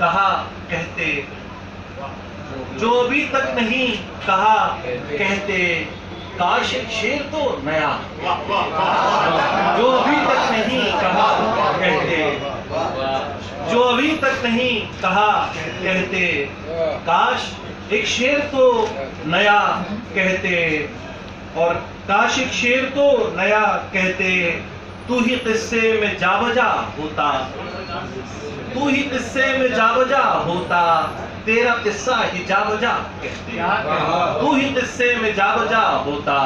कहा कहते, जो अभी तक नहीं कहा कहते, काश एक शेर तो नया, जो अभी तक नहीं कहा कहते, जो अभी तक नहीं कहा कहते, काश एक शेर तो नया कहते, और काश एक शेर तो नया कहते, तू ही किस्से में जावजा होता, तू ही किस्से में जावजा होता, तेरा किस्सा ही जावजा कहते, तू ही किस्से में जावजा होता,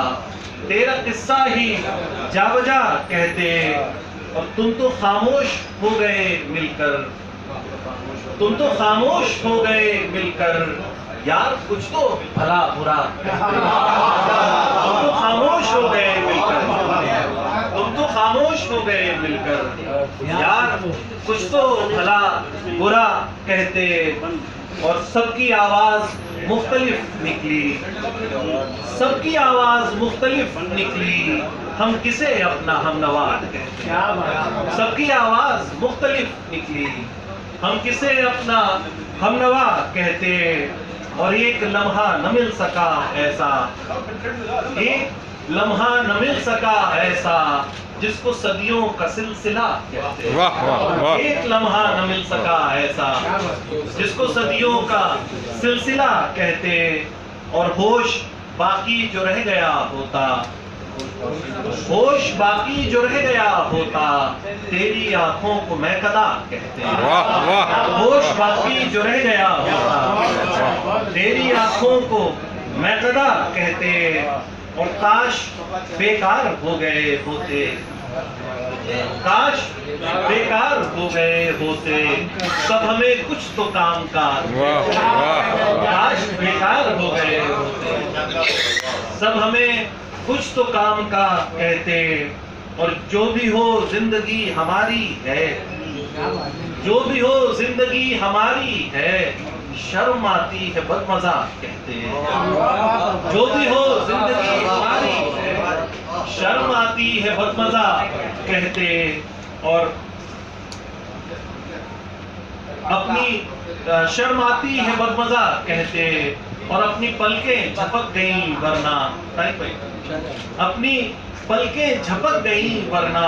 तेरा किस्सा ही जावजा कहते, और तुम तो खामोश हो गए मिलकर, तुम तो खामोश हो गए मिलकर, यार कुछ तो भला बुरा, तुम तो खामोश हो गए मिलकर, तुम तो खामोश हो गए मिलकर, यार कुछ तो भला बुरा कहते, और सबकी आवाज मुख्तलिफ निकली, सबकी आवाज मुख्तलिफ निकली, हम किसे अपना हमनवा कहते, सबकी आवाज मुख्तलिफ निकली, हम किसे अपना हमनवा कहते, और एक लम्हा न मिल सका ऐसा, एक लम्हा न मिल सका ऐसा, जिसको सदियों का सिलसिला कहते, एक लम्हा न मिल सका ऐसा, जिसको सदियों का सिलसिला कहते, और होश बाकी जो रह गया होता, होश बाकी जो रह गया होता, तेरी आंखों को मैं कदा कहते, होश बाकी जो रह गया होता, तेरी आंखों को मैं कदा कहते, और काश बेकार हो गए होते, काश बेकार हो गए होते, सब हमें कुछ तो काम का, काश बेकार हो गए होते, सब हमें कुछ तो काम का कहते, और जो भी हो जिंदगी हमारी है, जो भी हो जिंदगी हमारी है, शर्म आती है बदमजा कहते, जो भी हो जिंदगी हमारी है, शर्म आती है बदमजा कहते, और अपनी शर्म आती है बदमजा कहते, और अपनी पलकें झपक गई वरना, अपनी पलकें झपक गई वरना,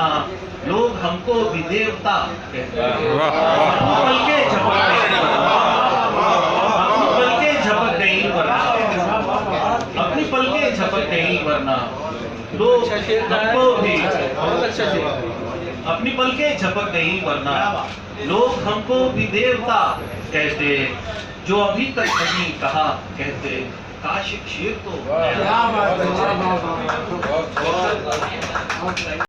लोग हमको भी देवता कहते, अपनी पलकें झपक गई वरना, अपनी पलकें झपक गई वरना, अपनी पलकें झपक गई वरना, लोग हमको भी, अपनी पलकें झपक गई वरना, लोग हमको भी देवता कहते, जो अभी तक नहीं कहा कहते, काश एक शेर तो